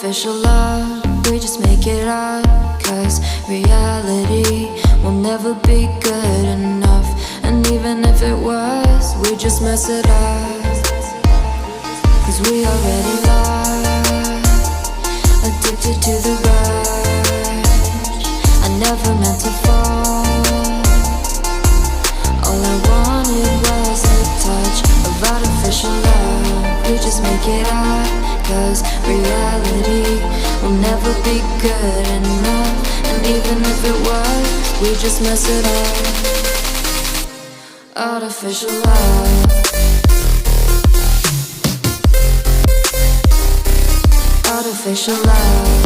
Artificial love, we just make it up. Cause reality will never be good enough. And even if it was, we just mess it up. Cause we already lost, addicted to the rush. I never meant to fall. All I wanted was a touch of artificial love. We just make it up. Cause reality will never be good enough. And even if it was, we just mess it up. Artificial love. Artificial love.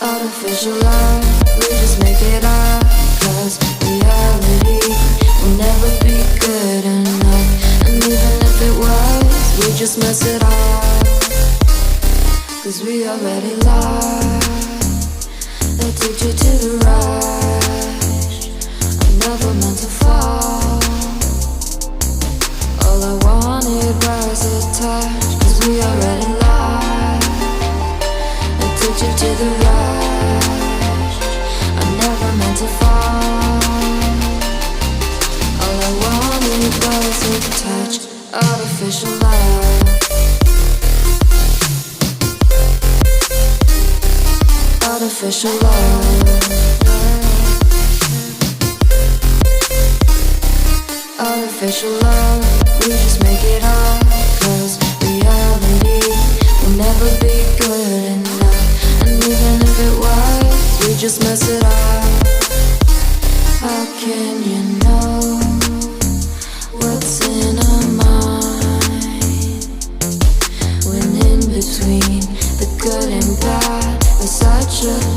Artificial love. We just make it up. Cause reality will never be good enough. And even if it was, we just mess it up. Cause we already lost, addicted to the rush. I never meant to fall. All I wanted was a touch. Cause we already lost, addicted to the rush. I never meant to fall. All I wanted was a touch. Artificial love. Artificial love. Artificial love. We just make it up. Cause reality will never be good enough. And even if it was, we just mess it up. How can you know what's in our mind when in between the good and bad there's such a